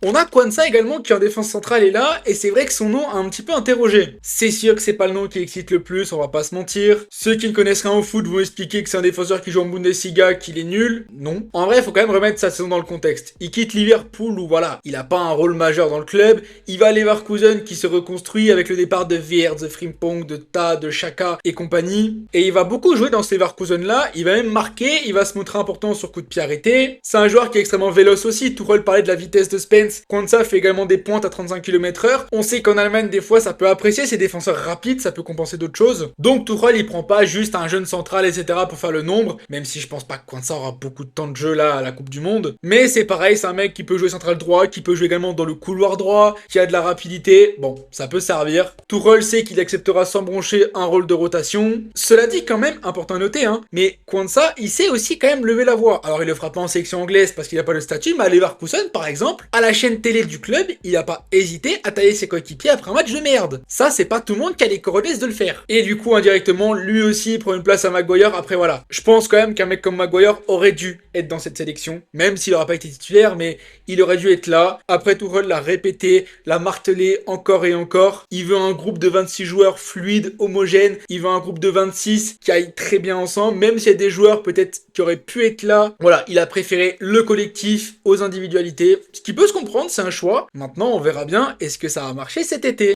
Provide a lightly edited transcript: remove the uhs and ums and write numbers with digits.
On a Kwanzaa également qui en défense centrale est là, et c'est vrai que son nom a un petit peu interrogé. C'est sûr que c'est pas le nom qui excite le plus, on va pas se mentir. Ceux qui ne connaissent rien au foot vont expliquer que c'est un défenseur qui joue en Bundesliga, qu'il est nul. Non. En vrai, faut quand même remettre sa saison dans le contexte. Il quitte Liverpool où voilà, il a pas un rôle majeur dans le club. Il va à Leverkusen qui se reconstruit avec le départ de Wirtz, de Frimpong, de Ta, de Xhaka et compagnie. Et il va beaucoup jouer dans ce Leverkusen là, il va même marquer, il va se montrer important sur coup de pied arrêté. C'est un joueur qui est extrêmement véloce aussi, Tuchel parlait de la vitesse de Spence. Kwanzaa fait également des pointes à 35 km/h. On sait qu'en Allemagne, des fois, ça peut apprécier ces défenseurs rapides, ça peut compenser d'autres choses. Donc Tuchel, il prend pas juste un jeune central, etc. pour faire le nombre, même si je pense pas que Kwanzaa aura beaucoup de temps de jeu là à la Coupe du Monde. Mais c'est pareil, c'est un mec qui peut jouer central droit, qui peut jouer également dans le couloir droit, qui a de la rapidité. Bon, ça peut servir. Tuchel sait qu'il acceptera sans broncher un rôle de rotation. Cela dit, quand même, important à noter, hein, mais Kwanzaa, il sait aussi quand même lever la voix. Alors il le fera pas en sélection anglaise parce qu'il a pas le statut, mais à Leverkusen, par exemple, à la chaîne télé du club, il a pas hésité à tailler ses coéquipiers après un match de merde. Ça, c'est pas tout le monde qui a les cojones de le faire. Et du coup, indirectement, lui aussi prend une place à Maguire. Après, voilà. Je pense quand même qu'un mec comme Maguire aurait dû être dans cette sélection, même s'il aura pas été titulaire, mais il aurait dû être là. Après, Tuchel l'a répété, l'a martelé encore et encore. Il veut un groupe de 26 joueurs fluides, homogènes. Il veut un groupe de 26 qui aille très bien ensemble, même s'il y a des joueurs peut-être qui auraient pu être là. Voilà, il a préféré le collectif aux individualités, ce qui peut se comprendre, c'est un choix. Maintenant, on verra bien est-ce que ça a marché cet été.